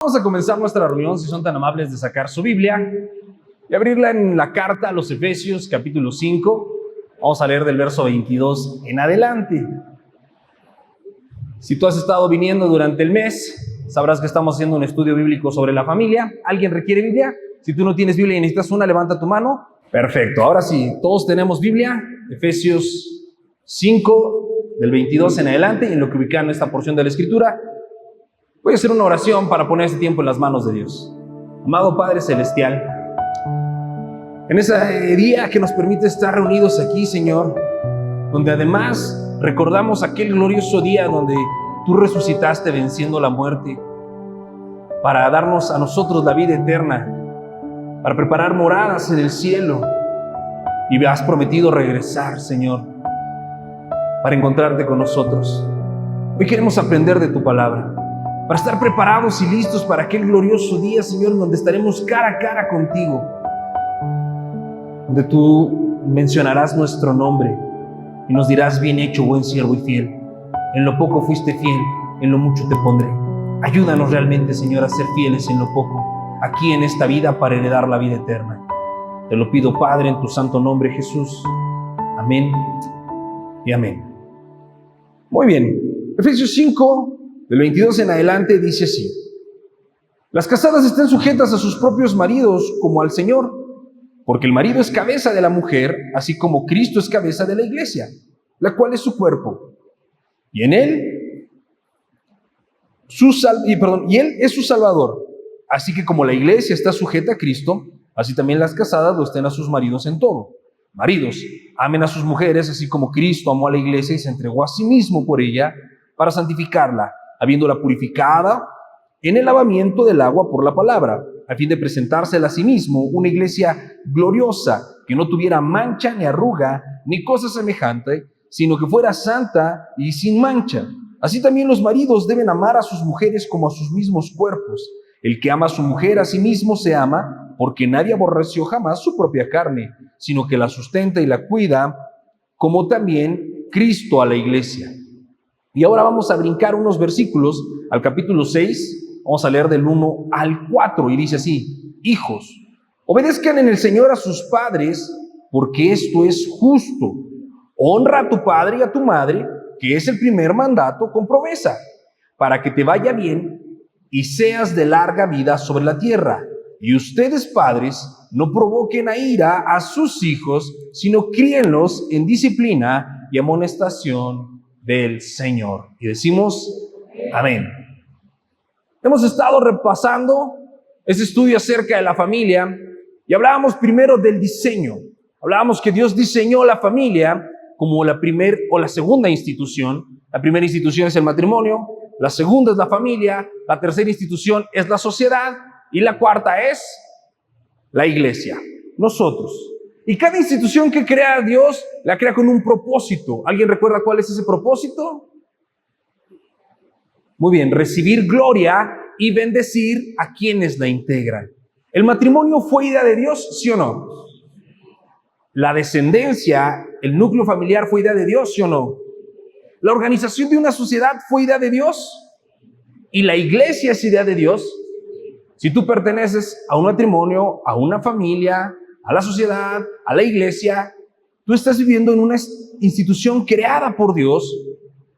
Vamos a comenzar nuestra reunión, si son tan amables de sacar su Biblia y abrirla en la carta a los Efesios, capítulo 5. Vamos a leer del verso 22 en adelante. Si tú has estado viniendo durante el mes, sabrás que estamos haciendo un estudio bíblico sobre la familia. ¿Alguien requiere Biblia? Si tú no tienes Biblia y necesitas una, levanta tu mano. Perfecto, ahora sí, todos tenemos Biblia. Efesios 5, del 22 en adelante, y en lo que ubican en esta porción de la Escritura. Voy a hacer una oración para poner este tiempo en las manos de Dios. Amado Padre Celestial, en ese día que nos permite estar reunidos aquí, Señor, donde además recordamos aquel glorioso día donde tú resucitaste venciendo la muerte para darnos a nosotros la vida eterna, para preparar moradas en el cielo, y has prometido regresar, Señor, para encontrarte con nosotros. Hoy queremos aprender de tu palabra, para estar preparados y listos para aquel glorioso día, Señor, donde estaremos cara a cara contigo, donde tú mencionarás nuestro nombre y nos dirás: bien hecho, buen siervo y fiel. En lo poco fuiste fiel, en lo mucho te pondré. Ayúdanos realmente, Señor, a ser fieles en lo poco, aquí en esta vida, para heredar la vida eterna. Te lo pido, Padre, en tu santo nombre, Jesús. Amén y amén. Muy bien, Efesios 5, del 22 en adelante, dice así: las casadas estén sujetas a sus propios maridos como al Señor, porque el marido es cabeza de la mujer, así como Cristo es cabeza de la iglesia, la cual es su cuerpo, y en él y él es su Salvador. Así que como la iglesia está sujeta a Cristo, así también las casadas lo estén a sus maridos en todo. Maridos, amen a sus mujeres, así como Cristo amó a la iglesia y se entregó a sí mismo por ella, para santificarla, habiéndola purificada en el lavamiento del agua por la palabra, a fin de presentársela a sí mismo una iglesia gloriosa, que no tuviera mancha ni arruga ni cosa semejante, sino que fuera santa y sin mancha. Así también los maridos deben amar a sus mujeres como a sus mismos cuerpos. El que ama a su mujer a sí mismo se ama, porque nadie aborreció jamás su propia carne, sino que la sustenta y la cuida, como también Cristo a la iglesia. Y ahora vamos a brincar unos versículos al capítulo 6, vamos a leer del 1 al 4, y dice así: hijos, obedezcan en el Señor a sus padres, porque esto es justo. Honra a tu padre y a tu madre, que es el primer mandato, con promesa, para que te vaya bien y seas de larga vida sobre la tierra. Y ustedes, padres, no provoquen a ira a sus hijos, sino críenlos en disciplina y amonestación del Señor. Y decimos amén. Hemos estado repasando ese estudio acerca de la familia y hablábamos primero del diseño. Hablábamos que Dios diseñó la familia como la primera o la segunda institución. La primera institución es el matrimonio, la segunda es la familia, la tercera institución es la sociedad y la cuarta es la iglesia, nosotros. Y cada institución que crea Dios, la crea con un propósito. ¿Alguien recuerda cuál es ese propósito? Muy bien, recibir gloria y bendecir a quienes la integran. ¿El matrimonio fue idea de Dios, sí o no? ¿La descendencia, el núcleo familiar, fue idea de Dios, sí o no? ¿La organización de una sociedad fue idea de Dios? ¿Y la iglesia es idea de Dios? Si tú perteneces a un matrimonio, a una familia, a la sociedad, a la iglesia, tú estás viviendo en una institución creada por Dios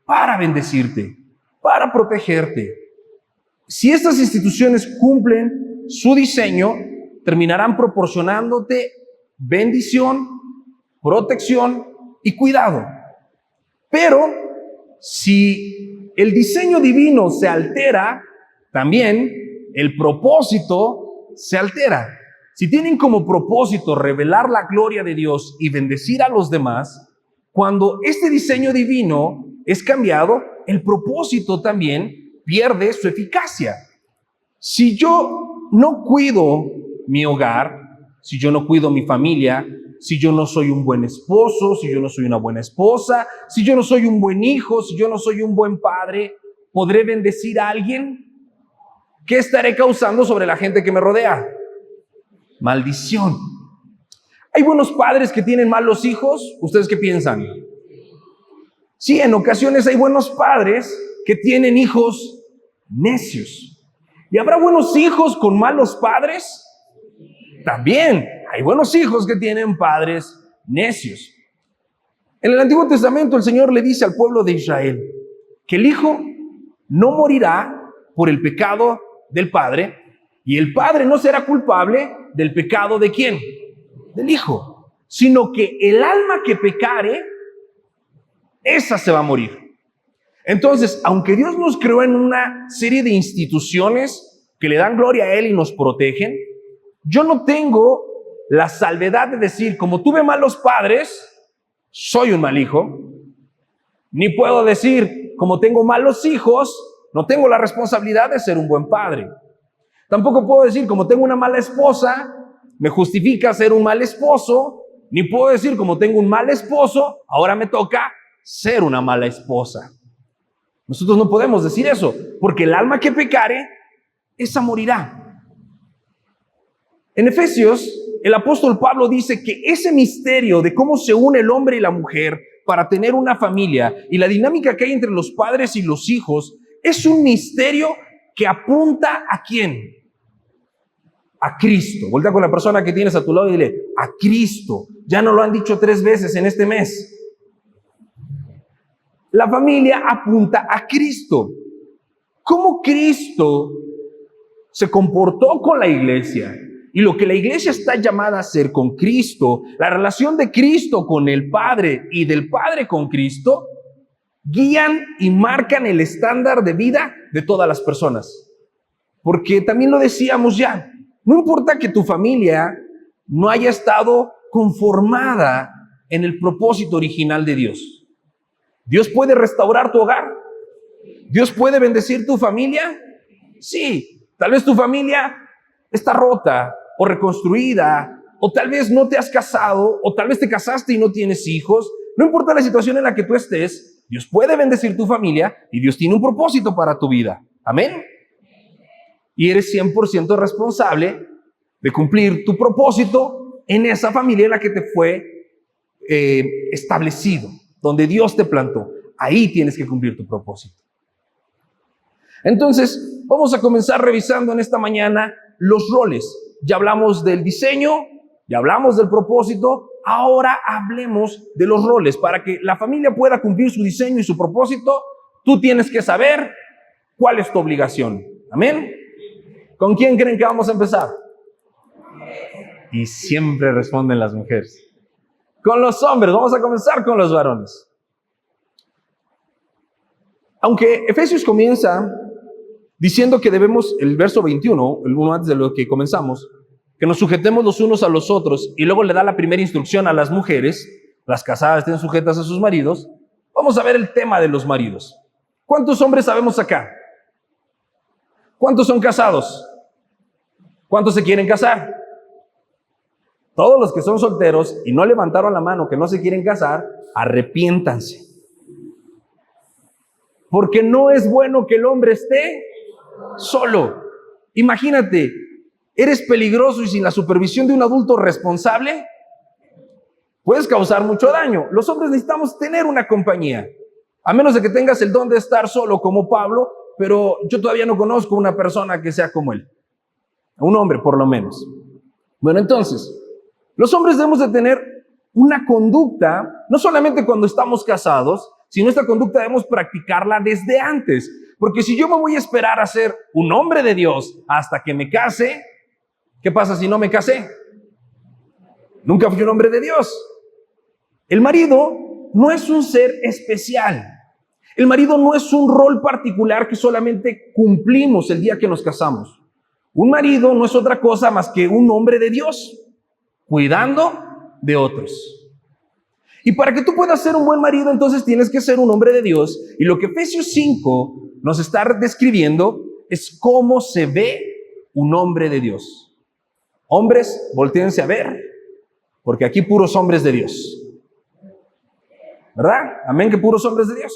para bendecirte, para protegerte. Si estas instituciones cumplen su diseño, terminarán proporcionándote bendición, protección y cuidado. Pero si el diseño divino se altera, también el propósito se altera. Si tienen como propósito revelar la gloria de Dios y bendecir a los demás, cuando este diseño divino es cambiado, el propósito también pierde su eficacia. Si yo no cuido mi hogar, si yo no cuido mi familia, si yo no soy un buen esposo, si yo no soy una buena esposa, si yo no soy un buen hijo, si yo no soy un buen padre, ¿podré bendecir a alguien? ¿Qué estaré causando sobre la gente que me rodea? Maldición. ¿Hay buenos padres que tienen malos hijos? ¿Ustedes qué piensan? Sí, en ocasiones hay buenos padres que tienen hijos necios. ¿Y habrá buenos hijos con malos padres? También hay buenos hijos que tienen padres necios. En el Antiguo Testamento el Señor le dice al pueblo de Israel que el hijo no morirá por el pecado del padre y el padre no será culpable del pecado ¿de quién? Del hijo, sino que el alma que pecare, esa se va a morir. Entonces, aunque Dios nos creó en una serie de instituciones que le dan gloria a Él y nos protegen, yo no tengo la salvedad de decir, como tuve malos padres, soy un mal hijo. Ni puedo decir, como tengo malos hijos, no tengo la responsabilidad de ser un buen padre. Tampoco puedo decir, como tengo una mala esposa, me justifica ser un mal esposo. Ni puedo decir, como tengo un mal esposo, ahora me toca ser una mala esposa. Nosotros no podemos decir eso, porque el alma que pecare, esa morirá. En Efesios, el apóstol Pablo dice que ese misterio de cómo se une el hombre y la mujer para tener una familia y la dinámica que hay entre los padres y los hijos es un misterio que apunta ¿a quién? A Cristo. Voltea con la persona que tienes a tu lado y dile, a Cristo. Ya no lo han dicho 3 veces en este mes. La familia apunta a Cristo. ¿Cómo Cristo se comportó con la iglesia? Y lo que la iglesia está llamada a hacer con Cristo, la relación de Cristo con el Padre y del Padre con Cristo, guían y marcan el estándar de vida de todas las personas. Porque también lo decíamos ya, no importa que tu familia no haya estado conformada en el propósito original de Dios. Dios puede restaurar tu hogar. Dios puede bendecir tu familia. Sí, tal vez tu familia está rota o reconstruida, o tal vez no te has casado, o tal vez te casaste y no tienes hijos. No importa la situación en la que tú estés, Dios puede bendecir tu familia y Dios tiene un propósito para tu vida. Amén. Y eres 100% responsable de cumplir tu propósito en esa familia en la que te fue establecido, donde Dios te plantó. Ahí tienes que cumplir tu propósito. Entonces, vamos a comenzar revisando en esta mañana los roles. Ya hablamos del diseño, ya hablamos del propósito, ahora hablemos de los roles. Para que la familia pueda cumplir su diseño y su propósito, tú tienes que saber cuál es tu obligación. ¿Amén? ¿Con quién creen que vamos a empezar? Y siempre responden las mujeres. Con los hombres, vamos a comenzar con los varones. Aunque Efesios comienza diciendo que debemos, el verso 21, el uno antes de lo que comenzamos, que nos sujetemos los unos a los otros, y luego le da la primera instrucción a las mujeres, las casadas estén sujetas a sus maridos. Vamos a ver el tema de los maridos. ¿Cuántos hombres sabemos acá? ¿Cuántos son casados? ¿Cuántos se quieren casar? Todos los que son solteros y no levantaron la mano que no se quieren casar, arrepiéntanse. Porque no es bueno que el hombre esté solo. Imagínate, eres peligroso y sin la supervisión de un adulto responsable, puedes causar mucho daño. Los hombres necesitamos tener una compañía, a menos de que tengas el don de estar solo como Pablo, pero yo todavía no conozco una persona que sea como él. Un hombre, por lo menos. Bueno, entonces, los hombres debemos de tener una conducta, no solamente cuando estamos casados, sino esta conducta debemos practicarla desde antes. Porque si yo me voy a esperar a ser un hombre de Dios hasta que me case, ¿qué pasa si no me casé? Nunca fui un hombre de Dios. El marido no es un ser especial. El marido no es un rol particular que solamente cumplimos el día que nos casamos. Un marido no es otra cosa más que un hombre de Dios, cuidando de otros. Y para que tú puedas ser un buen marido, entonces tienes que ser un hombre de Dios. Y lo que Efesios 5 nos está describiendo es cómo se ve un hombre de Dios. Hombres, voltéense a ver, porque aquí puros hombres de Dios. ¿Verdad? Amén, que puros hombres de Dios.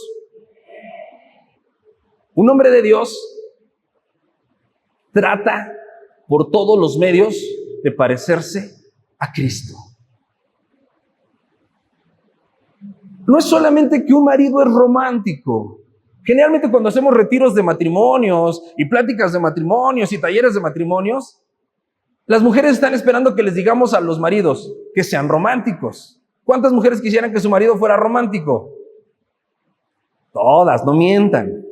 Un hombre de Dios trata por todos los medios de parecerse a Cristo. No es solamente que un marido es romántico, Generalmente cuando hacemos retiros de matrimonios y pláticas de matrimonios y talleres de matrimonios, las mujeres están esperando que les digamos a los maridos que sean románticos. ¿Cuántas mujeres quisieran que su marido fuera romántico? Todas, no mientan.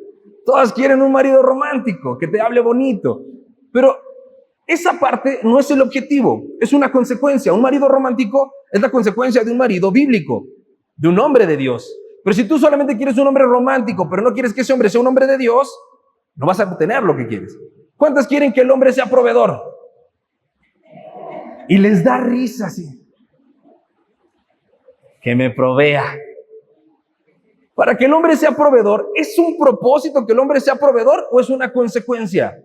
Todas quieren un marido romántico, que te hable bonito. Pero esa parte no es el objetivo, es una consecuencia. Un marido romántico es la consecuencia de un marido bíblico, de un hombre de Dios. Pero si tú solamente quieres un hombre romántico, pero no quieres que ese hombre sea un hombre de Dios, no vas a obtener lo que quieres. ¿Cuántas quieren que el hombre sea proveedor? Y les da risa así. Que me provea. Para que el hombre sea proveedor, ¿es un propósito que el hombre sea proveedor o es una consecuencia?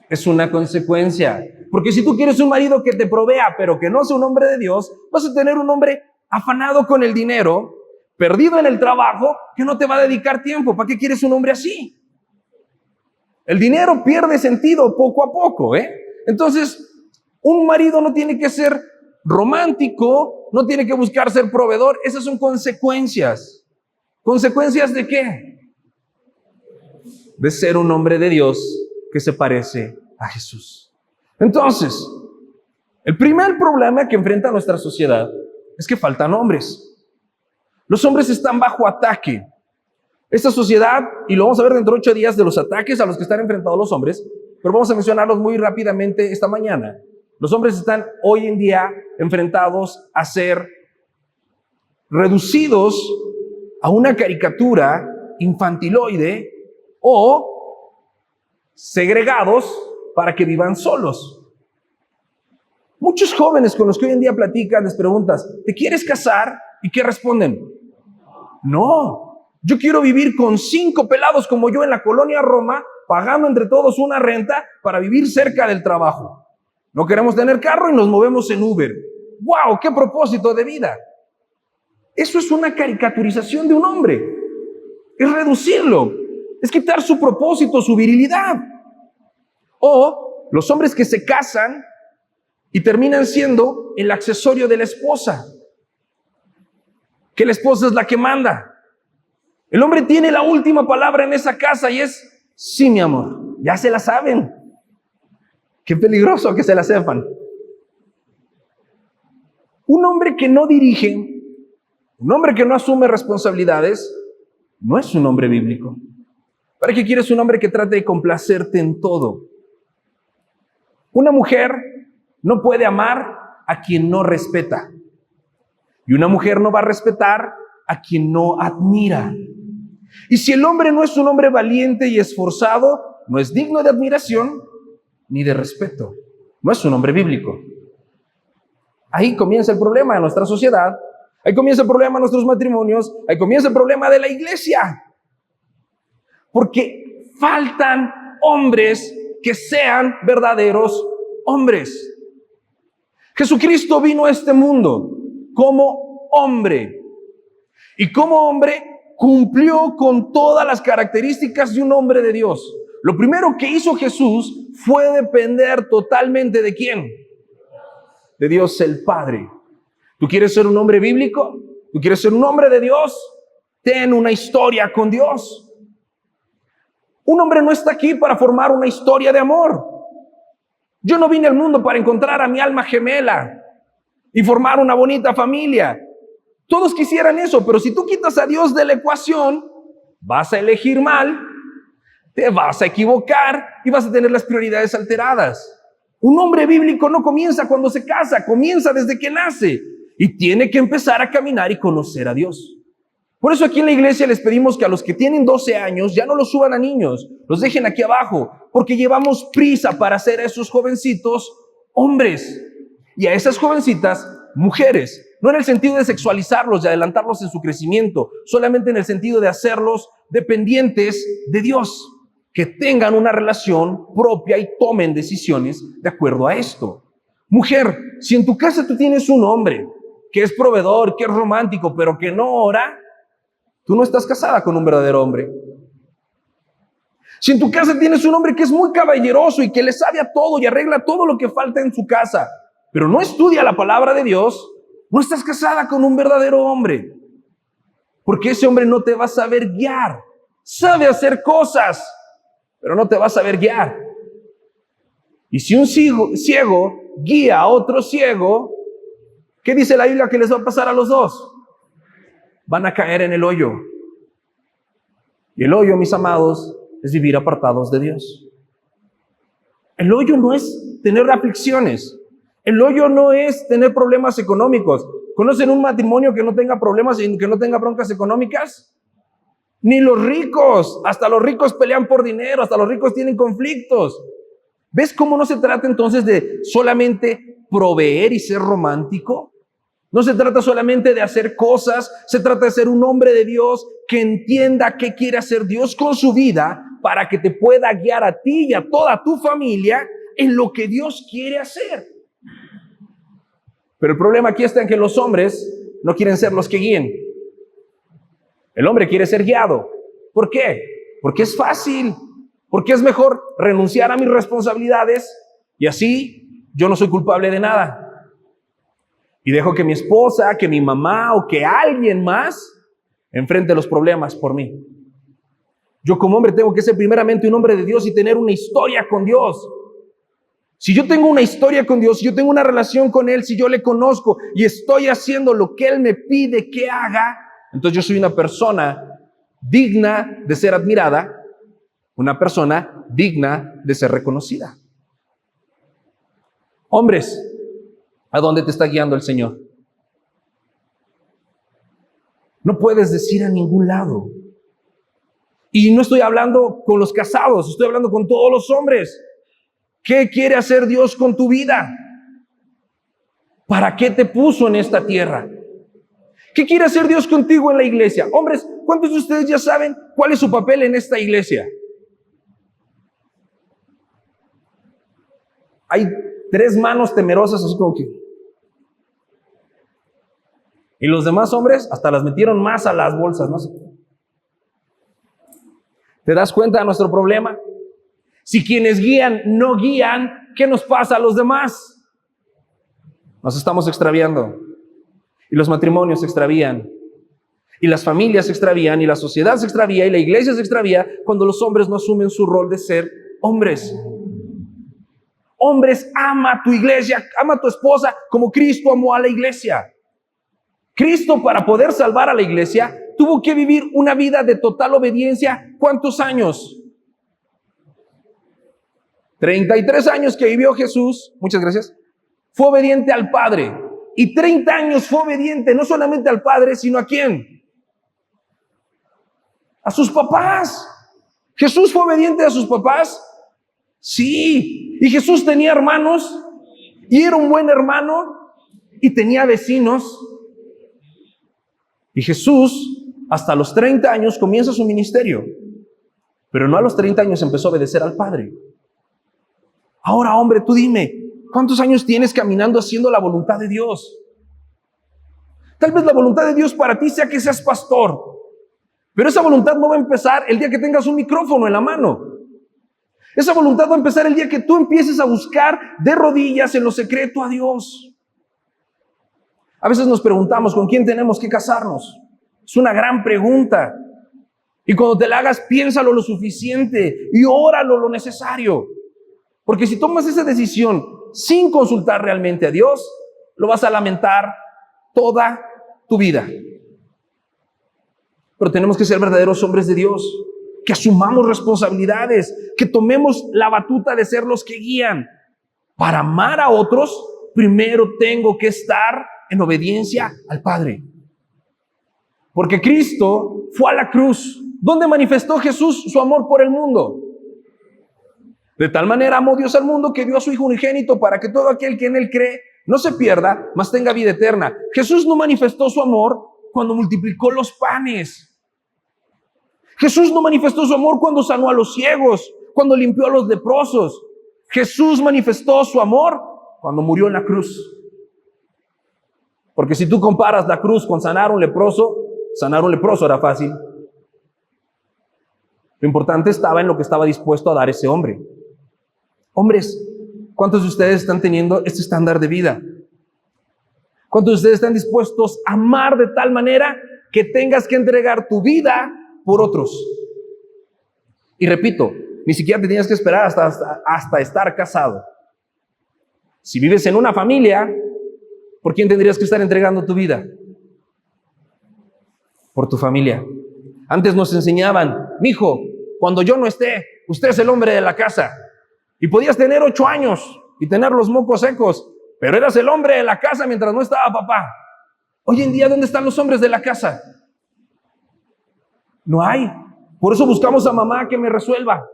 Es una consecuencia. Porque si tú quieres un marido que te provea, pero que no sea un hombre de Dios, vas a tener un hombre afanado con el dinero, perdido en el trabajo, que no te va a dedicar tiempo. ¿Para qué quieres un hombre así? El dinero pierde sentido poco a poco, Entonces, un marido no tiene que ser romántico, no tiene que buscar ser proveedor. Esas son consecuencias. ¿Consecuencias de qué? De ser un hombre de Dios que se parece a Jesús. Entonces, el primer problema que enfrenta nuestra sociedad es que faltan hombres. Los hombres están bajo ataque. Esta sociedad, y lo vamos a ver dentro de 8 días, de los ataques a los que están enfrentados los hombres, pero vamos a mencionarlos muy rápidamente esta mañana. Los hombres están hoy en día enfrentados a ser reducidos a una caricatura infantiloide o segregados para que vivan solos. Muchos jóvenes con los que hoy en día platicas les preguntas, ¿te quieres casar? ¿Y qué responden? No, yo quiero vivir con 5 pelados como yo en la colonia Roma, pagando entre todos una renta para vivir cerca del trabajo. No queremos tener carro y nos movemos en Uber. ¡Wow! ¡Qué propósito de vida! Eso es una caricaturización de un hombre. Es reducirlo. Es quitar su propósito, su virilidad. O los hombres que se casan y terminan siendo el accesorio de la esposa. Que la esposa es la que manda. El hombre tiene la última palabra en esa casa y es, sí, mi amor, ya se la saben. Qué peligroso que se la sepan. Un hombre que no dirige, un hombre que no asume responsabilidades, no es un hombre bíblico. ¿Para qué quieres un hombre que trate de complacerte en todo? Una mujer no puede amar a quien no respeta. Y una mujer no va a respetar a quien no admira. Y si el hombre no es un hombre valiente y esforzado, no es digno de admiración ni de respeto. No es un hombre bíblico. Ahí comienza el problema de nuestra sociedad. Ahí comienza el problema de nuestros matrimonios. Ahí comienza el problema de la iglesia. Porque faltan hombres que sean verdaderos hombres. Jesucristo vino a este mundo como hombre. Y como hombre cumplió con todas las características de un hombre de Dios. Lo primero que hizo Jesús fue depender totalmente ¿de quién? De Dios el Padre. ¿Tú quieres ser un hombre bíblico? ¿Tú quieres ser un hombre de Dios? Ten una historia con Dios. Un hombre no está aquí para formar una historia de amor. Yo no vine al mundo para encontrar a mi alma gemela y formar una bonita familia. Todos quisieran eso, pero si tú quitas a Dios de la ecuación, vas a elegir mal, te vas a equivocar y vas a tener las prioridades alteradas. Un hombre bíblico no comienza cuando se casa, comienza desde que nace y tiene que empezar a caminar y conocer a Dios. Por eso aquí en la iglesia les pedimos que a los que tienen 12 años ya no los suban a niños, los dejen aquí abajo, porque llevamos prisa para hacer a esos jovencitos hombres y a esas jovencitas mujeres. No en el sentido de sexualizarlos y adelantarlos en su crecimiento, solamente en el sentido de hacerlos dependientes de Dios, que tengan una relación propia y tomen decisiones de acuerdo a esto. Mujer, si en tu casa tú tienes un hombre que es proveedor, que es romántico, pero que no ora, tú no estás casada con un verdadero hombre. Si en tu casa tienes un hombre que es muy caballeroso y que le sabe a todo y arregla todo lo que falta en su casa, pero no estudia la palabra de Dios, no estás casada con un verdadero hombre. Porque ese hombre no te va a saber guiar, sabe hacer cosas, pero no te va a saber guiar. Y si un ciego guía a otro ciego, ¿qué dice la Biblia que les va a pasar a los dos? Van a caer en el hoyo. Y el hoyo, mis amados, es vivir apartados de Dios. El hoyo no es tener aflicciones. El hoyo no es tener problemas económicos. ¿Conocen un matrimonio que no tenga problemas y que no tenga broncas económicas? Ni los ricos. Hasta los ricos pelean por dinero. Hasta los ricos tienen conflictos. ¿Ves cómo no se trata entonces de solamente proveer y ser romántico? No se trata solamente de hacer cosas. Se trata de ser un hombre de Dios que entienda qué quiere hacer Dios con su vida para que te pueda guiar a ti y a toda tu familia en lo que Dios quiere hacer. Pero el problema aquí está en que los hombres no quieren ser los que guíen. El hombre quiere ser guiado. ¿Por qué? Porque es fácil. Porque es mejor renunciar a mis responsabilidades y así yo no soy culpable de nada. Y dejo que mi esposa, que mi mamá o que alguien más enfrente los problemas por mí. Yo como hombre tengo que ser primeramente un hombre de Dios y tener una historia con Dios. Si yo tengo una historia con Dios, si yo tengo una relación con Él, si yo le conozco y estoy haciendo lo que Él me pide que haga, entonces yo soy una persona digna de ser admirada, una persona digna de ser reconocida. Hombres, ¿a dónde te está guiando el Señor? No puedes decir a ningún lado. Y no estoy hablando con los casados, estoy hablando con todos los hombres. ¿Qué quiere hacer Dios con tu vida? ¿Para qué te puso en esta tierra? ¿Qué quiere hacer Dios contigo en la iglesia? Hombres, ¿cuántos de ustedes ya saben cuál es su papel en esta iglesia? Hay 3 manos temerosas, así como que... Y los demás hombres hasta las metieron más a las bolsas, no sé. ¿Te das cuenta de nuestro problema? Si quienes guían no guían, ¿qué nos pasa a los demás? Nos estamos extraviando. Y los matrimonios se extravían. Y las familias se extravían. Y la sociedad se extravía. Y la iglesia se extravía cuando los hombres no asumen su rol de ser hombres. Hombres, ama a tu iglesia, ama a tu esposa como Cristo amó a la iglesia. Cristo, para poder salvar a la iglesia, tuvo que vivir una vida de total obediencia. ¿Cuántos años? 33 años que vivió Jesús, muchas gracias, fue obediente al Padre. Y 30 años fue obediente no solamente al Padre, sino ¿a quién? A sus papás. ¿Jesús fue obediente a sus papás? Sí. ¿Y Jesús tenía hermanos? ¿Y era un buen hermano? ¿Y tenía vecinos? Y Jesús, hasta los 30 años, comienza su ministerio. Pero no a los 30 años empezó a obedecer al Padre. Ahora, hombre, tú dime, ¿cuántos años tienes caminando haciendo la voluntad de Dios? Tal vez la voluntad de Dios para ti sea que seas pastor, pero esa voluntad no va a empezar el día que tengas un micrófono en la mano. Esa voluntad va a empezar el día que tú empieces a buscar de rodillas en lo secreto a Dios. A veces nos preguntamos, ¿con quién tenemos que casarnos? Es una gran pregunta. Y cuando te la hagas, piénsalo lo suficiente y óralo lo necesario. Porque si tomas esa decisión sin consultar realmente a Dios, lo vas a lamentar toda tu vida. Pero tenemos que ser verdaderos hombres de Dios, que asumamos responsabilidades, que tomemos la batuta de ser los que guían. Para amar a otros, primero tengo que estar en obediencia al Padre. Porque Cristo fue a la cruz. ¿Dónde manifestó Jesús su amor por el mundo? De tal manera amó Dios al mundo que dio a su Hijo unigénito para que todo aquel que en Él cree no se pierda, mas tenga vida eterna. Jesús no manifestó su amor cuando multiplicó los panes. Jesús no manifestó su amor cuando sanó a los ciegos, cuando limpió a los leprosos. Jesús manifestó su amor cuando murió en la cruz. Porque si tú comparas la cruz con sanar a un leproso era fácil. Lo importante estaba en lo que estaba dispuesto a dar ese hombre. Hombres, ¿cuántos de ustedes están teniendo este estándar de vida? ¿Cuántos de ustedes están dispuestos a amar de tal manera que tengas que entregar tu vida por otros? Y repito, ni siquiera te tienes que esperar hasta estar casado. Si vives en una familia, ¿por quién tendrías que estar entregando tu vida? Por tu familia. Antes nos enseñaban, mijo, cuando yo no esté, usted es el hombre de la casa. Y podías tener 8 años y tener los mocos secos, pero eras el hombre de la casa mientras no estaba papá. Hoy en día, ¿dónde están los hombres de la casa? No hay. Por eso buscamos a mamá que me resuelva.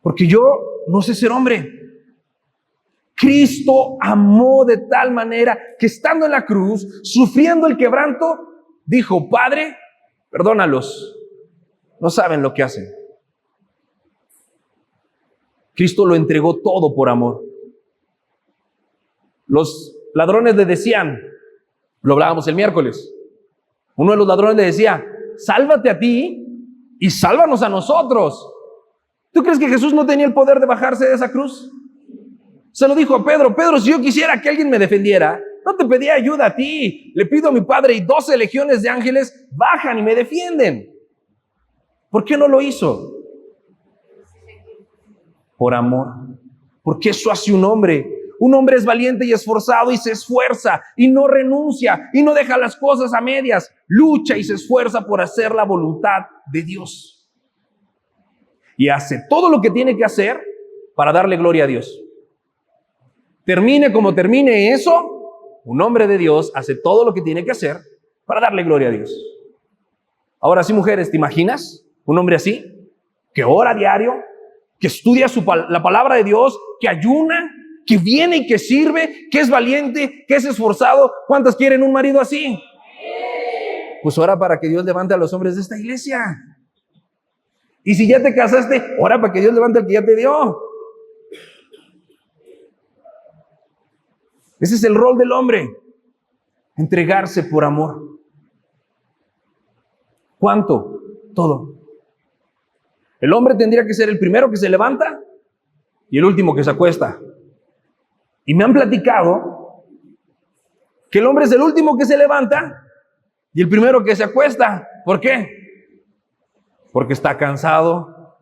Porque yo no sé ser hombre. Cristo amó de tal manera que estando en la cruz, sufriendo el quebranto, dijo, Padre, perdónalos, no saben lo que hacen. Cristo lo entregó todo por amor. Los ladrones le decían, lo hablábamos el miércoles, uno de los ladrones le decía, sálvate a ti y sálvanos a nosotros. ¿Tú crees que Jesús no tenía el poder de bajarse de esa cruz? Se lo dijo a Pedro, Pedro, si yo quisiera que alguien me defendiera, no te pedía ayuda a ti, le pido a mi Padre y 12 legiones de ángeles bajan y me defienden. ¿Por qué no lo hizo? Por amor. Porque eso hace un hombre. Un hombre es valiente y esforzado y se esfuerza y no renuncia y no deja las cosas a medias. Lucha y se esfuerza por hacer la voluntad de Dios. Y hace todo lo que tiene que hacer para darle gloria a Dios. Termine como termine eso, un hombre de Dios hace todo lo que tiene que hacer para darle gloria a Dios. Ahora sí, mujeres, ¿te imaginas un hombre así? Que ora a diario, que estudia la palabra de Dios, que ayuna, que viene y que sirve, que es valiente, que es esforzado. ¿Cuántas quieren un marido así? Pues ora para que Dios levante a los hombres de esta iglesia. Y si ya te casaste, ora para que Dios levante al que ya te dio. Ese es el rol del hombre, entregarse por amor. ¿Cuánto? Todo. El hombre tendría que ser el primero que se levanta y el último que se acuesta. Y me han platicado que el hombre es el último que se levanta y el primero que se acuesta. ¿Por qué? Porque está cansado.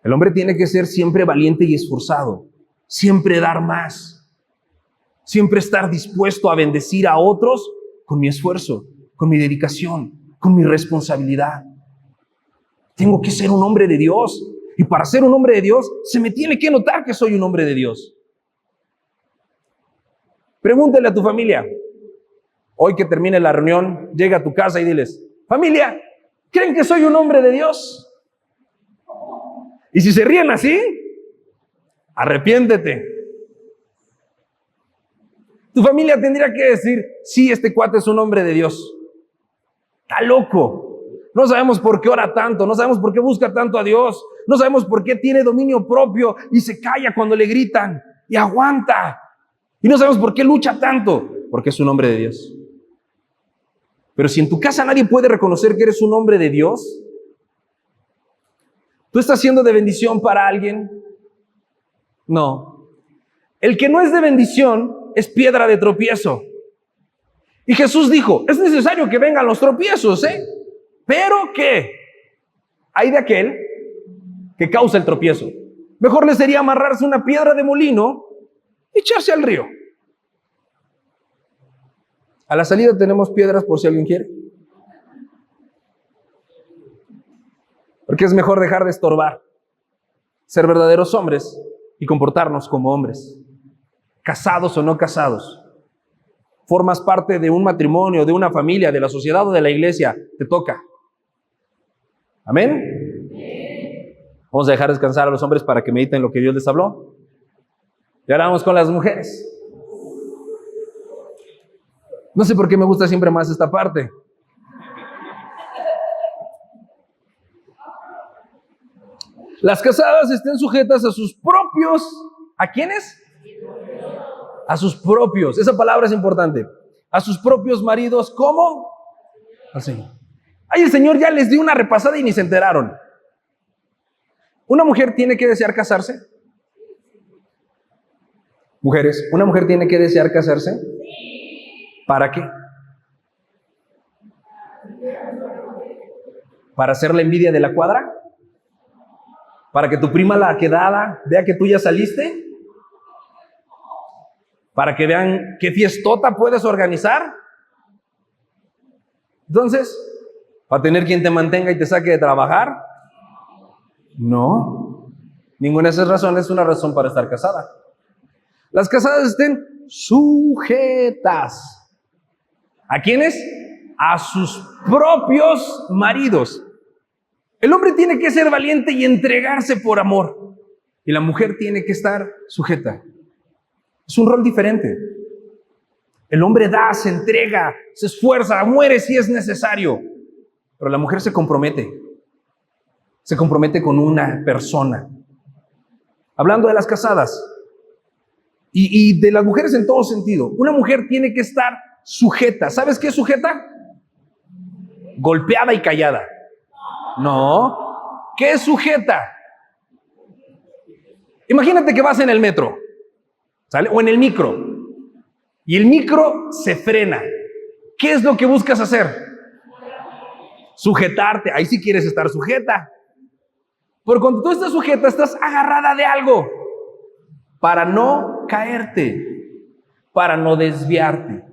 El hombre tiene que ser siempre valiente y esforzado, siempre dar más, siempre estar dispuesto a bendecir a otros con mi esfuerzo, con mi dedicación, con mi responsabilidad. Tengo que ser un hombre de Dios. Y para ser un hombre de Dios, se me tiene que notar que soy un hombre de Dios. Pregúntale a tu familia. Hoy que termine la reunión, llega a tu casa y diles, familia, ¿creen que soy un hombre de Dios? Y si se ríen así, arrepiéntete. Tu familia tendría que decir, sí, este cuate es un hombre de Dios. Está loco. No sabemos por qué ora tanto, no sabemos por qué busca tanto a Dios, no sabemos por qué tiene dominio propio y se calla cuando le gritan y aguanta. Y no sabemos por qué lucha tanto, porque es un hombre de Dios. Pero si en tu casa nadie puede reconocer que eres un hombre de Dios, ¿tú estás siendo de bendición para alguien? No. El que no es de bendición es piedra de tropiezo. Y Jesús dijo, es necesario que vengan los tropiezos, pero ¿qué? Hay de aquel que causa el tropiezo. Mejor le sería amarrarse una piedra de molino y echarse al río. A la salida tenemos piedras por si alguien quiere. Porque es mejor dejar de estorbar, ser verdaderos hombres y comportarnos como hombres, casados o no casados. Formas parte de un matrimonio, de una familia, de la sociedad o de la iglesia, te toca. ¿Amén? Vamos a dejar descansar a los hombres para que mediten lo que Dios les habló. Y ahora vamos con las mujeres. No sé por qué me gusta siempre más esta parte. Las casadas estén sujetas a sus propios, ¿a quiénes? A sus propios, esa palabra es importante. A sus propios maridos, ¿cómo? Al Señor. Ay, el Señor ya les dio una repasada y ni se enteraron. ¿Una mujer tiene que desear casarse? Mujeres, ¿una mujer tiene que desear casarse? ¿Para qué? ¿Para hacer la envidia de la cuadra? ¿Para que tu prima la quedada vea que tú ya saliste? ¿Para que vean qué fiestota puedes organizar? Entonces, ¿para tener quien te mantenga y te saque de trabajar? No. Ninguna de esas razones es una razón para estar casada. Las casadas estén sujetas. ¿A quiénes? A sus propios maridos. El hombre tiene que ser valiente y entregarse por amor. Y la mujer tiene que estar sujeta. Es un rol diferente. El hombre da, se entrega, se esfuerza, muere si es necesario. Pero la mujer se compromete. Se compromete con una persona. Hablando de las casadas y de las mujeres en todo sentido, una mujer tiene que estar sujeta. ¿Sabes qué es sujeta? Golpeada y callada. No. ¿Qué es sujeta? Imagínate que vas en el metro, ¿sale? O en el micro, y el micro se frena. ¿Qué es lo que buscas hacer? Sujetarte. Ahí sí quieres estar sujeta. Pero cuando tú estás sujeta, estás agarrada de algo para no caerte, para no desviarte.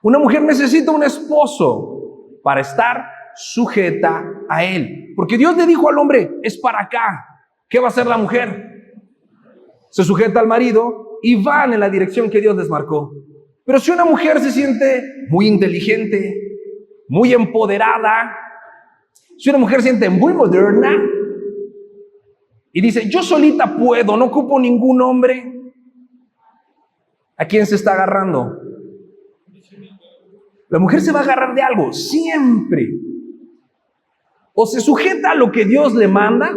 Una mujer necesita un esposo para estar sujeta a él. Porque Dios le dijo al hombre, es para acá. ¿Qué va a hacer la mujer? Se sujeta al marido y van en la dirección que Dios les marcó. Pero si una mujer se siente muy inteligente, muy empoderada, si una mujer se siente muy moderna y dice, yo solita puedo, no ocupo ningún hombre, ¿a quién se está agarrando? La mujer se va a agarrar de algo, siempre. O se sujeta a lo que Dios le manda,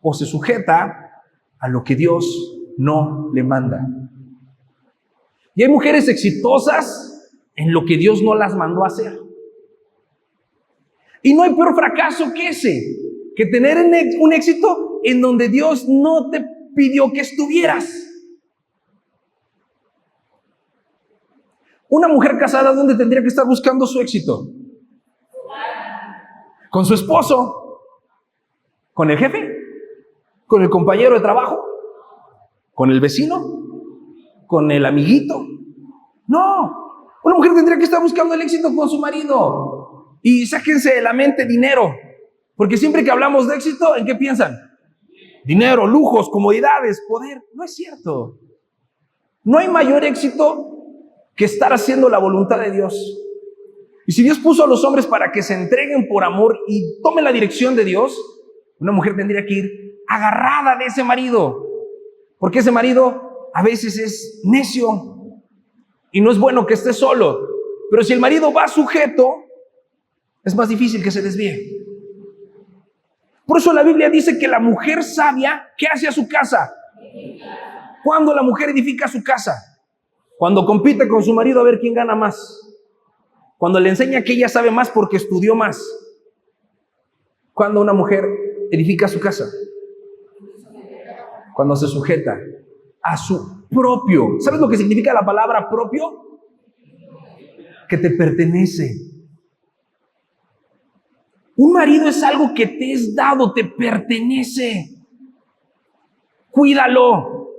o se sujeta a lo que Dios no le manda. Y hay mujeres exitosas en lo que Dios no las mandó a hacer. Y no hay peor fracaso que ese, que tener un éxito en donde Dios no te pidió que estuvieras. Una mujer casada, ¿dónde tendría que estar buscando su éxito? ¿Con su esposo? ¿Con el jefe? ¿Con el compañero de trabajo? ¿Con el vecino? ¿Con el amiguito? No, una mujer tendría que estar buscando el éxito con su marido. Y sáquense de la mente dinero, porque siempre que hablamos de éxito, ¿en qué piensan? Dinero, lujos, comodidades, poder. No es cierto. No hay mayor éxito que estar haciendo la voluntad de Dios. Y si Dios puso a los hombres para que se entreguen por amor y tomen la dirección de Dios, una mujer tendría que ir agarrada de ese marido, porque ese marido a veces es necio y no es bueno que esté solo. Pero si el marido va sujeto, es más difícil que se desvíe. Por eso la Biblia dice que la mujer sabia, ¿qué hace a su casa? ¿Cuándo la mujer edifica su casa? Cuando compite con su marido a ver quién gana más. Cuando le enseña que ella sabe más porque estudió más. Cuando una mujer edifica su casa. Cuando se sujeta a su propio. ¿Sabes lo que significa la palabra propio? Que te pertenece. Un marido es algo que te es dado, te pertenece. Cuídalo.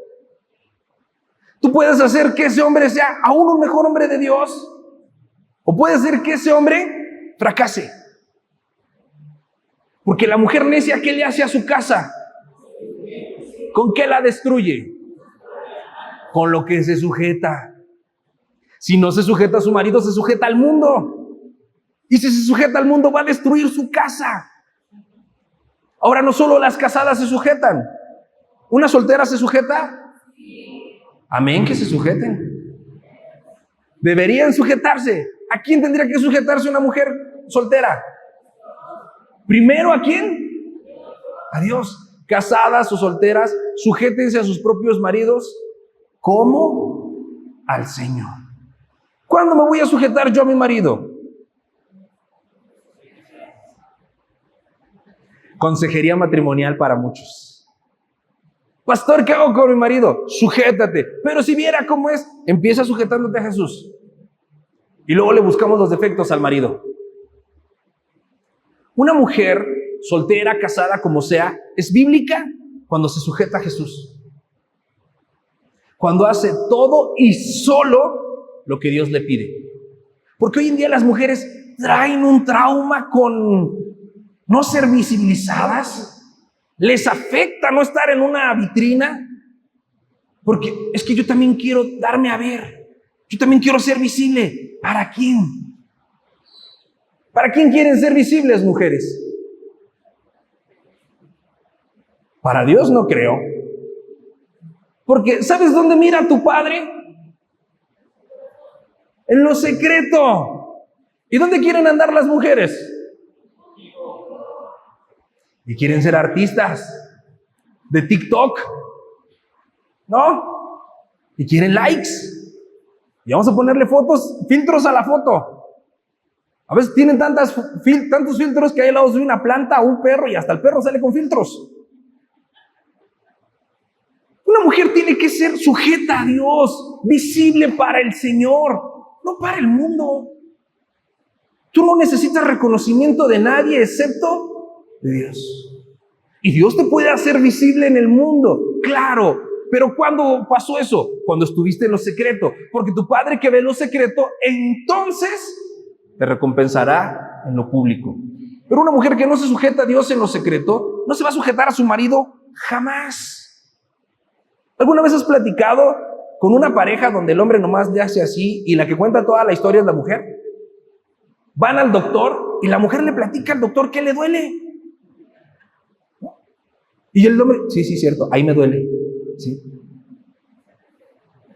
Tú puedes hacer que ese hombre sea aún un mejor hombre de Dios, o puede hacer que ese hombre fracase. Porque la mujer necia, ¿qué le hace a su casa? ¿Con qué la destruye? Con lo que se sujeta. Si no se sujeta a su marido, se sujeta al mundo. Y si se sujeta al mundo, va a destruir su casa. Ahora, no solo las casadas se sujetan. ¿Una soltera se sujeta? Amén, que se sujeten. Deberían sujetarse. ¿A quién tendría que sujetarse una mujer soltera? Primero, ¿a quién? A Dios. Casadas o solteras, sujétense a sus propios maridos como al Señor. ¿Cuándo me voy a sujetar yo a mi marido? Consejería matrimonial para muchos. Pastor, ¿qué hago con mi marido? Sujétate. Pero si viera cómo es, empieza sujetándote a Jesús. Y luego le buscamos los defectos al marido. Una mujer soltera, casada, como sea, es bíblica cuando se sujeta a Jesús. Cuando hace todo y solo lo que Dios le pide. Porque hoy en día las mujeres traen un trauma con no ser visibilizadas. Les afecta no estar en una vitrina. Porque es que yo también quiero darme a ver. Yo también quiero ser visible. ¿Para quién? ¿Para quién quieren ser visibles, mujeres? Para Dios no creo. Porque ¿sabes dónde mira tu Padre? En lo secreto. ¿Y dónde quieren andar las mujeres? Y quieren ser artistas de TikTok, ¿no? Y quieren likes. Y vamos a ponerle filtros a la foto. A veces tienen tantos filtros que hay al lado de una planta o un perro y hasta el perro sale con filtros. Una mujer tiene que ser sujeta a Dios, visible para el Señor, no para el mundo. Tú no necesitas reconocimiento de nadie excepto de Dios. Y Dios te puede hacer visible en el mundo, claro. Pero ¿cuándo pasó eso? Cuando estuviste en lo secreto. Porque tu Padre que ve lo secreto, entonces te recompensará en lo público. Pero una mujer que no se sujeta a Dios en lo secreto, no se va a sujetar a su marido jamás. ¿Alguna vez has platicado con una pareja donde el hombre nomás le hace así y la que cuenta toda la historia es la mujer? Van al doctor y la mujer le platica al doctor qué le duele. Y el hombre, sí, cierto, ahí me duele. Sí.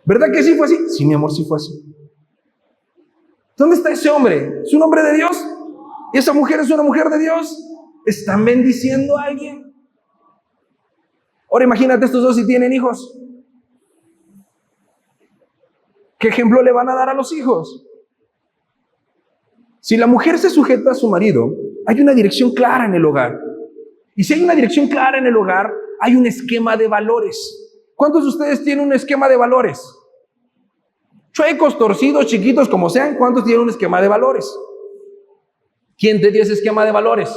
¿Verdad que sí fue así? Sí, mi amor, sí fue así. ¿Dónde está ese hombre? ¿Es un hombre de Dios? ¿Y esa mujer es una mujer de Dios? ¿Están bendiciendo a alguien? Ahora imagínate estos dos si tienen hijos. ¿Qué ejemplo le van a dar a los hijos? Si la mujer se sujeta a su marido, hay una dirección clara en el hogar. Y si hay una dirección clara en el hogar, hay un esquema de valores. ¿Cuántos de ustedes tienen un esquema de valores? Chuecos, torcidos, chiquitos, como sean, ¿cuántos tienen un esquema de valores? ¿Quién te dio ese esquema de valores?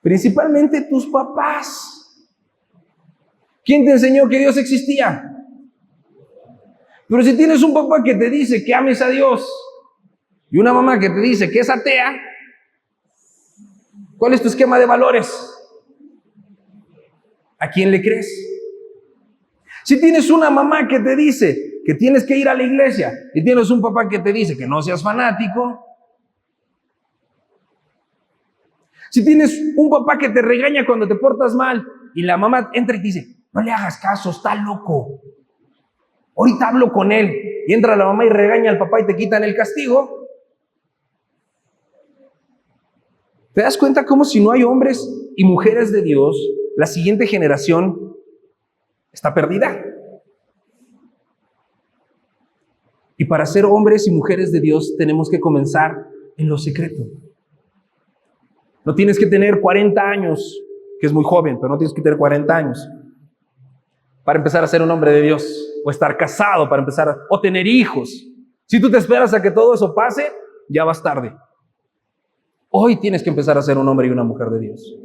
Principalmente tus papás. ¿Quién te enseñó que Dios existía? Pero si tienes un papá que te dice que ames a Dios y una mamá que te dice que es atea, ¿cuál es tu esquema de valores? ¿A quién le crees? Si tienes una mamá que te dice que tienes que ir a la iglesia y tienes un papá que te dice que no seas fanático, si tienes un papá que te regaña cuando te portas mal y la mamá entra y te dice, no le hagas caso, está loco, ahorita hablo con él, y entra la mamá y regaña al papá y te quitan el castigo, ¿te das cuenta cómo si no hay hombres y mujeres de Dios, la siguiente generación está perdida? Y para ser hombres y mujeres de Dios tenemos que comenzar en lo secreto. No tienes que tener 40 años, que es muy joven, pero no tienes que tener 40 años para empezar a ser un hombre de Dios, o estar casado para empezar, o tener hijos. Si tú te esperas a que todo eso pase, ya vas tarde. Hoy tienes que empezar a ser un hombre y una mujer de Dios.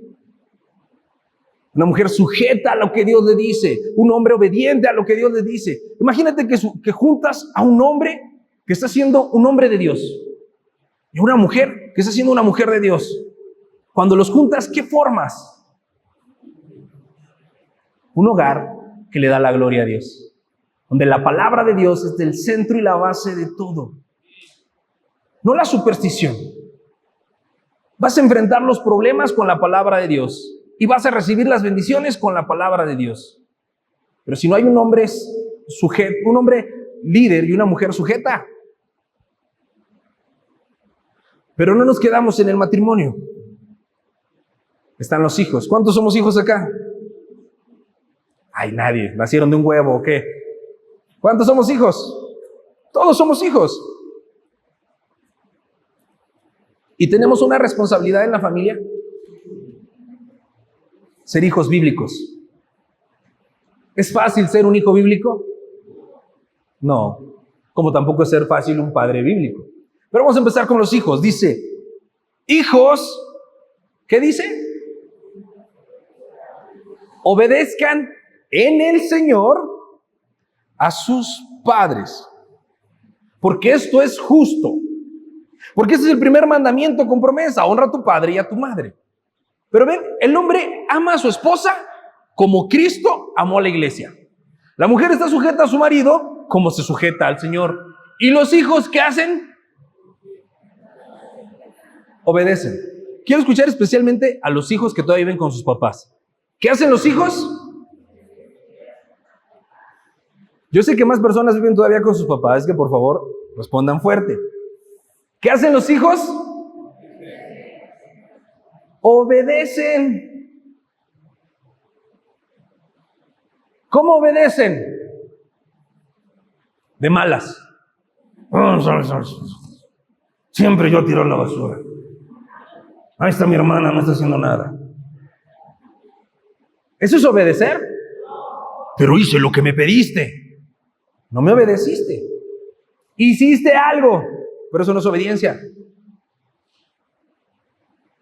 Una mujer sujeta a lo que Dios le dice, un hombre obediente a lo que Dios le dice. Imagínate que juntas a un hombre que está siendo un hombre de Dios y una mujer que está siendo una mujer de Dios. Cuando los juntas, ¿qué formas? Un hogar que le da la gloria a Dios, donde la palabra de Dios es el centro y la base de todo, no la superstición. Vas a enfrentar los problemas con la palabra de Dios y vas a recibir las bendiciones con la palabra de Dios. Pero si no hay un hombre sujeto, un hombre líder y una mujer sujeta. Pero no nos quedamos en el matrimonio. Están los hijos. ¿Cuántos somos hijos acá? Ay, nadie. ¿Nacieron de un huevo o qué? ¿Cuántos somos hijos? Todos somos hijos. Y tenemos una responsabilidad en la familia. Ser hijos bíblicos. ¿Es fácil ser un hijo bíblico? No. Como tampoco es ser fácil un padre bíblico. Pero vamos a empezar con los hijos. Dice, Hijos, ¿qué dice? Obedezcan en el Señor a sus padres, porque esto es justo. Porque ese es el primer mandamiento con promesa: honra a tu padre y a tu madre. Pero ven, el hombre ama a su esposa como Cristo amó a la iglesia. La mujer está sujeta a su marido como se sujeta al Señor. ¿Y los hijos qué hacen? Obedecen. Quiero escuchar especialmente a los hijos que todavía viven con sus papás. ¿Qué hacen los hijos? Yo sé que más personas viven todavía con sus papás, que por favor respondan fuerte. ¿Qué hacen los hijos? Obedecen. ¿Cómo obedecen? De malas. Siempre yo tiro la basura. Ahí está mi hermana, no está haciendo nada. ¿Eso es obedecer? Pero hice lo que me pediste. No me obedeciste. Hiciste algo, pero eso no es obediencia.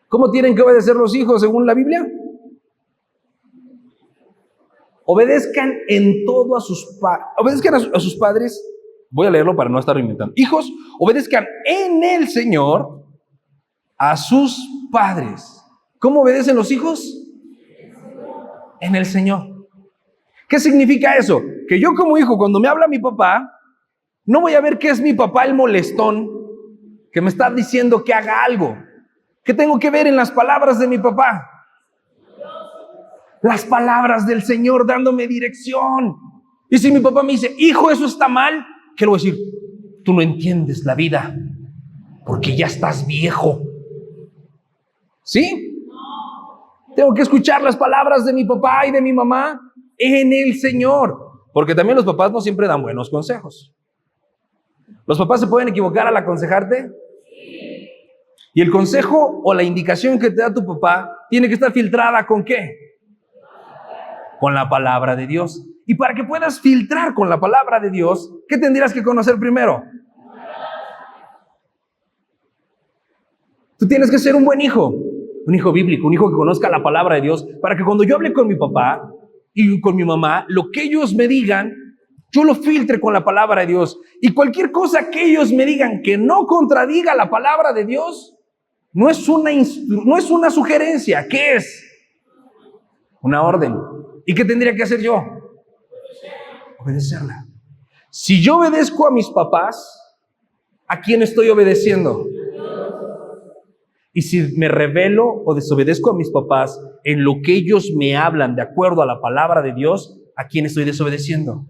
¿Cómo tienen que obedecer los hijos según la Biblia? Obedezcan en todo a sus padres. Obedezcan a sus padres. Voy a leerlo para no estar inventando. Hijos, obedezcan en el Señor a sus padres. ¿Cómo obedecen los hijos? En el Señor. ¿Qué significa eso? Que yo como hijo, cuando me habla mi papá, no voy a ver que es mi papá el molestón que me está diciendo que haga algo. ¿Qué tengo que ver en las palabras de mi papá? Las palabras del Señor dándome dirección. Y si mi papá me dice, hijo, eso está mal, ¿qué le voy a decir? Tú no entiendes la vida porque ya estás viejo. ¿Sí? Tengo que escuchar las palabras de mi papá y de mi mamá en el Señor. Porque también los papás no siempre dan buenos consejos. ¿Los papás se pueden equivocar al aconsejarte? Sí. Y el consejo o la indicación que te da tu papá tiene que estar filtrada ¿con qué? Con la palabra de Dios. Y para que puedas filtrar con la palabra de Dios, ¿qué tendrías que conocer primero? Tú tienes que ser un buen hijo, un hijo bíblico, un hijo que conozca la palabra de Dios, para que cuando yo hable con mi papá y con mi mamá, lo que ellos me digan, yo lo filtre con la palabra de Dios. Y cualquier cosa que ellos me digan que no contradiga la palabra de Dios, no es una sugerencia. ¿Qué es? Una orden. ¿Y qué tendría que hacer yo? Obedecerla. Si yo obedezco a mis papás, ¿a quién estoy obedeciendo? Y si me rebelo o desobedezco a mis papás en lo que ellos me hablan de acuerdo a la palabra de Dios, ¿a quién estoy desobedeciendo?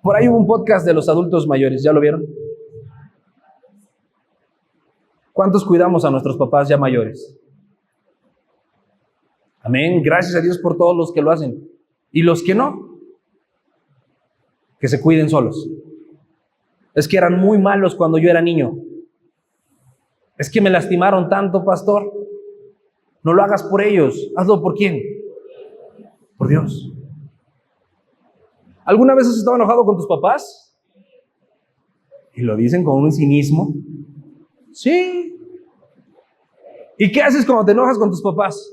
Por ahí hubo un podcast de los adultos mayores, ¿ya lo vieron? ¿Cuántos cuidamos a nuestros papás ya mayores? Amén, gracias a Dios por todos los que lo hacen. ¿Y los que no? Que se cuiden solos. Es que eran muy malos cuando yo era niño. Es que me lastimaron tanto, pastor. No lo hagas por ellos. Hazlo por quién. Por Dios. ¿Alguna vez has estado enojado con tus papás? Y lo dicen con un cinismo. Sí. ¿Y qué haces cuando te enojas con tus papás?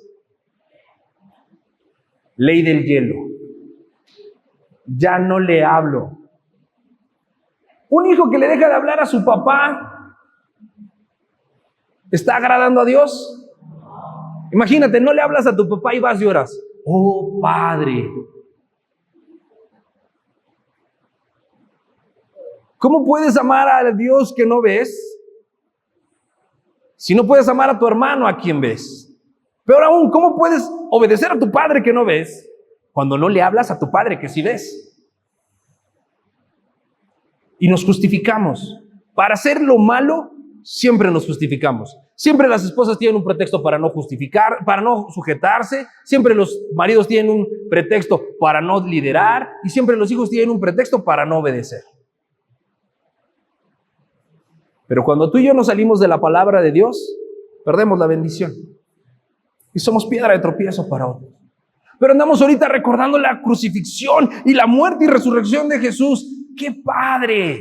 Ley del hielo. Ya no le hablo. Un hijo que le deja de hablar a su papá, ¿está agradando a Dios? Imagínate, no le hablas a tu papá y vas y oras. Oh, Padre. ¿Cómo puedes amar a Dios que no ves? Si no puedes amar a tu hermano a quien ves. Peor aún, ¿cómo puedes obedecer a tu padre que no ves cuando no le hablas a tu padre que sí ves? Y nos justificamos. Para hacer lo malo, siempre nos justificamos. Siempre las esposas tienen un pretexto para no justificar, para no sujetarse. Siempre los maridos tienen un pretexto para no liderar. Y siempre los hijos tienen un pretexto para no obedecer. Pero cuando tú y yo nos salimos de la palabra de Dios, perdemos la bendición. Y somos piedra de tropiezo para otros. Pero andamos ahorita recordando la crucifixión y la muerte y resurrección de Jesús. ¡Qué padre!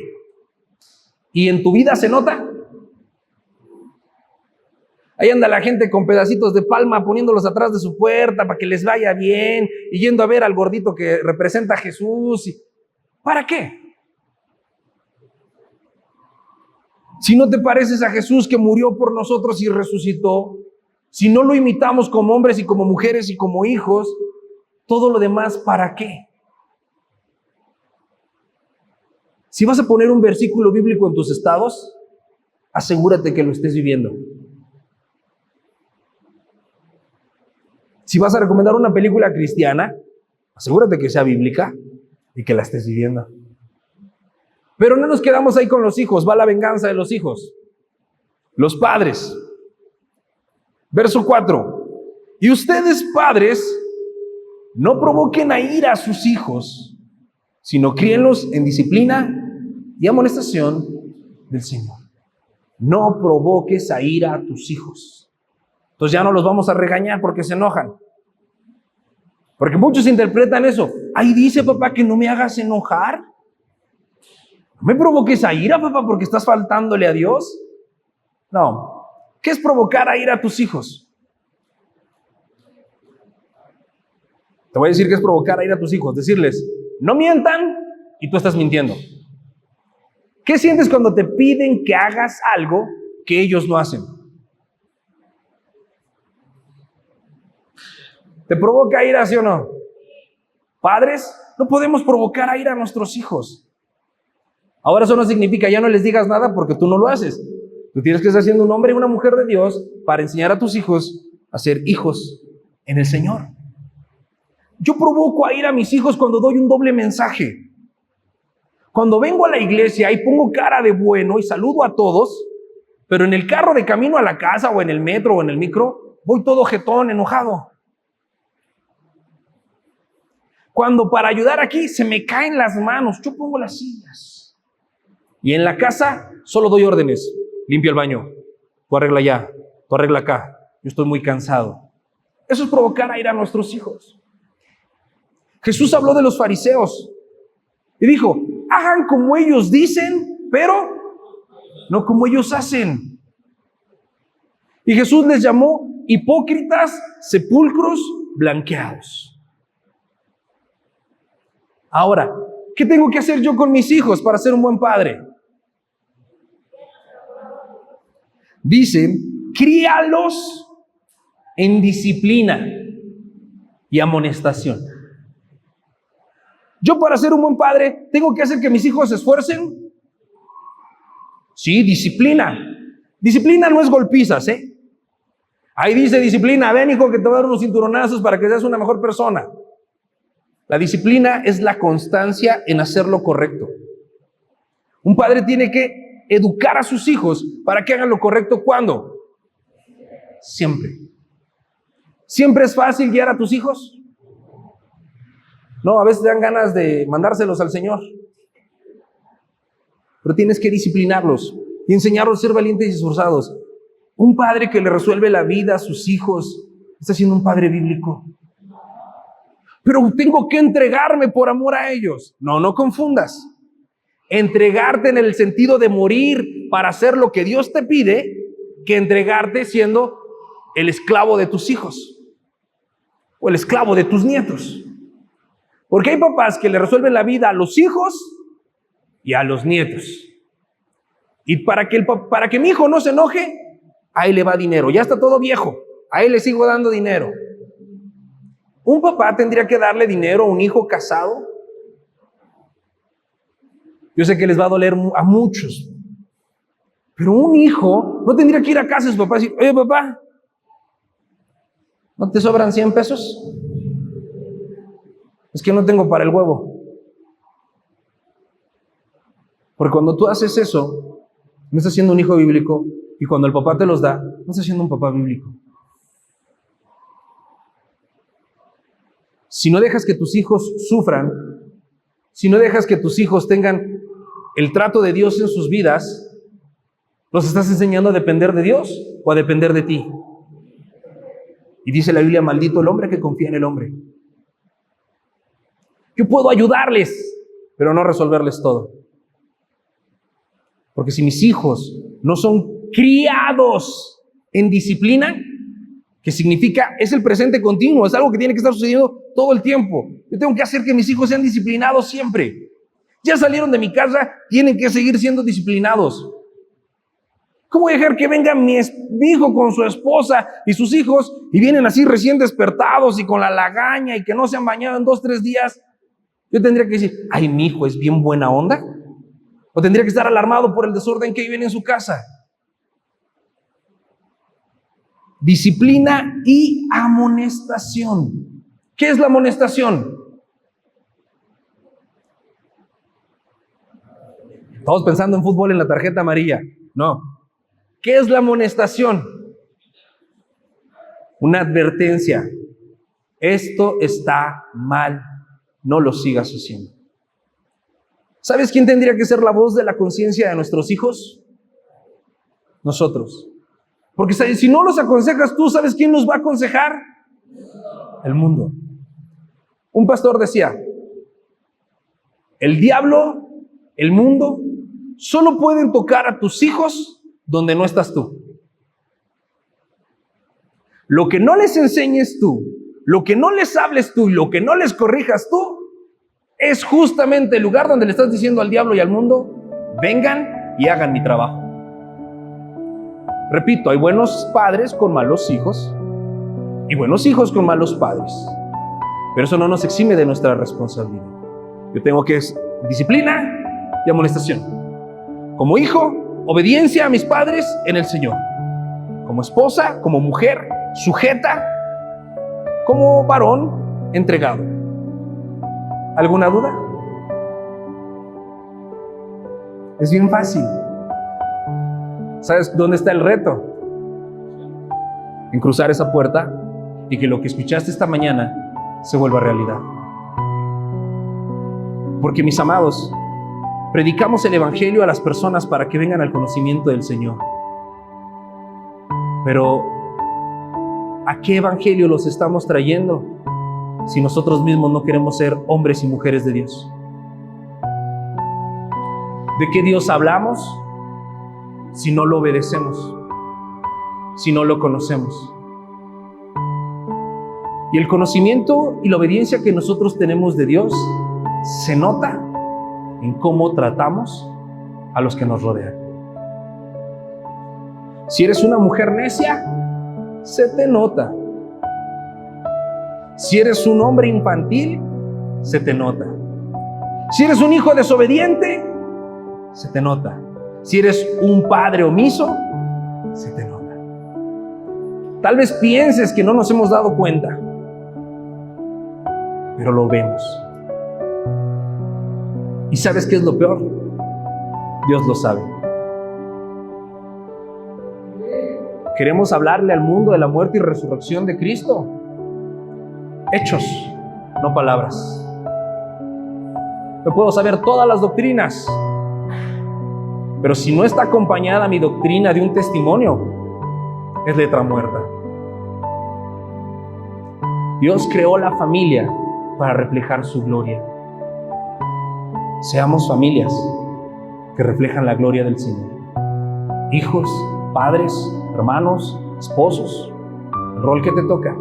¿Y en tu vida se nota? Ahí anda la gente con pedacitos de palma poniéndolos atrás de su puerta para que les vaya bien, y yendo a ver al gordito que representa a Jesús. ¿Para qué? Si no te pareces a Jesús que murió por nosotros y resucitó, si no lo imitamos como hombres y como mujeres y como hijos, todo lo demás, ¿para qué? Si vas a poner un versículo bíblico en tus estados, asegúrate que lo estés viviendo. Si vas a recomendar una película cristiana, asegúrate que sea bíblica y que la estés viviendo. Pero no nos quedamos ahí con los hijos, va la venganza de los hijos. Los padres. Verso 4. Y ustedes, padres, no provoquen a ira a sus hijos, sino críenlos en disciplina y amonestación del Señor. No provoques a ira a tus hijos. Entonces ya no los vamos a regañar porque se enojan. Porque muchos interpretan eso. Ahí dice, papá, que no me hagas enojar. No me provoques a ira, papá, porque estás faltándole a Dios. No. ¿Qué es provocar a ira a tus hijos? Te voy a decir qué es provocar a ira a tus hijos. Decirles, no mientan, y tú estás mintiendo. ¿Qué sientes cuando te piden que hagas algo que ellos no hacen? ¿Te provoca ira, sí o no? Padres, no podemos provocar a ira a nuestros hijos. Ahora eso no significa ya no les digas nada porque tú no lo haces. Tú tienes que estar siendo un hombre y una mujer de Dios para enseñar a tus hijos a ser hijos en el Señor. Yo provoco a ira a mis hijos cuando doy un doble mensaje. Cuando vengo a la iglesia y pongo cara de bueno y saludo a todos, pero en el carro de camino a la casa o en el metro o en el micro, voy todo jetón, enojado. Cuando para ayudar aquí se me caen las manos, yo pongo las sillas. Y en la casa solo doy órdenes. Limpia el baño, tú arregla allá, tú arregla acá. Yo estoy muy cansado. Eso es provocar a ira a nuestros hijos. Jesús habló de los fariseos y dijo, hagan como ellos dicen, pero no como ellos hacen. Y Jesús les llamó hipócritas, sepulcros blanqueados. Ahora, ¿qué tengo que hacer yo con mis hijos para ser un buen padre? Dice, críalos en disciplina y amonestación. Yo para ser un buen padre, ¿tengo que hacer que mis hijos se esfuercen? Sí, disciplina. Disciplina no es golpizas, ¿eh? Ahí dice disciplina, ven hijo que te voy a dar unos cinturonazos para que seas una mejor persona. La disciplina es la constancia en hacer lo correcto. Un padre tiene que educar a sus hijos para que hagan lo correcto. ¿Cuándo? Siempre. ¿Siempre es fácil guiar a tus hijos? No, a veces te dan ganas de mandárselos al Señor. Pero tienes que disciplinarlos y enseñarlos a ser valientes y esforzados. Un padre que le resuelve la vida a sus hijos está siendo un padre bíblico. Pero tengo que entregarme por amor a ellos. No, no confundas. Entregarte en el sentido de morir para hacer lo que Dios te pide, que entregarte siendo el esclavo de tus hijos o el esclavo de tus nietos. Porque hay papás que le resuelven la vida a los hijos y a los nietos. Y para que mi hijo no se enoje, ahí le va dinero. Ya está todo viejo, ahí le sigo dando dinero. Un papá tendría que darle dinero a un hijo casado. Yo sé que les va a doler a muchos, pero un hijo no tendría que ir a casa de su papá y decir, oye papá, ¿no te sobran 100 pesos? Es que no tengo para el huevo. Porque cuando tú haces eso, no estás siendo un hijo bíblico, y cuando el papá te los da, no estás siendo un papá bíblico. Si no dejas que tus hijos sufran, si no dejas que tus hijos tengan el trato de Dios en sus vidas, ¿los estás enseñando a depender de Dios o a depender de ti? Y dice la Biblia, maldito el hombre que confía en el hombre. Yo puedo ayudarles, pero no resolverles todo. Porque si mis hijos no son criados en disciplina, que significa, es el presente continuo, es algo que tiene que estar sucediendo todo el tiempo. Yo tengo que hacer que mis hijos sean disciplinados siempre. Ya salieron de mi casa, tienen que seguir siendo disciplinados. ¿Cómo voy a dejar que venga mi hijo con su esposa y sus hijos y vienen así recién despertados y con la lagaña y que no se han bañado en 2, 3 días? Yo tendría que decir, ay, mi hijo es bien buena onda. O tendría que estar alarmado por el desorden que vive en su casa. Disciplina y amonestación. ¿Qué es la amonestación? Todos pensando en fútbol en la tarjeta amarilla. No. ¿Qué es la amonestación? Una advertencia. Esto está mal. No lo sigas haciendo. ¿Sabes quién tendría que ser la voz de la conciencia de nuestros hijos? Nosotros. Porque si no los aconsejas tú, ¿sabes quién nos va a aconsejar? El mundo. Un pastor decía, el diablo, el mundo, solo pueden tocar a tus hijos donde no estás tú. Lo que no les enseñes tú, lo que no les hables tú y lo que no les corrijas tú, es justamente el lugar donde le estás diciendo al diablo y al mundo, vengan y hagan mi trabajo. Repito, hay buenos padres con malos hijos y buenos hijos con malos padres. Pero eso no nos exime de nuestra responsabilidad. Yo tengo que disciplina y amonestación. Como hijo, obediencia a mis padres en el Señor. Como esposa, como mujer, sujeta. Como varón, entregado. ¿Alguna duda? Es bien fácil. ¿Sabes dónde está el reto? En cruzar esa puerta y que lo que escuchaste esta mañana se vuelva realidad. Porque, mis amados, predicamos el evangelio a las personas para que vengan al conocimiento del Señor. Pero, ¿a qué evangelio los estamos trayendo si nosotros mismos no queremos ser hombres y mujeres de Dios? ¿De qué Dios hablamos si no lo obedecemos? Si no lo conocemos. Y el conocimiento y la obediencia que nosotros tenemos de Dios se nota en cómo tratamos a los que nos rodean. Si eres una mujer necia, se te nota. Si eres un hombre infantil, se te nota. Si eres un hijo desobediente, se te nota. Si eres un padre omiso, se te nota. Tal vez pienses que no nos hemos dado cuenta, pero lo vemos. ¿Y sabes qué es lo peor? Dios lo sabe. Queremos hablarle al mundo de la muerte y resurrección de Cristo. Hechos, no palabras. Yo puedo saber todas las doctrinas, pero si no está acompañada mi doctrina de un testimonio, es letra muerta. Dios creó la familia para reflejar su gloria. Seamos familias que reflejan la gloria del Señor. Hijos, padres, hermanos, esposos, el rol que te toca,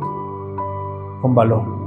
con valor.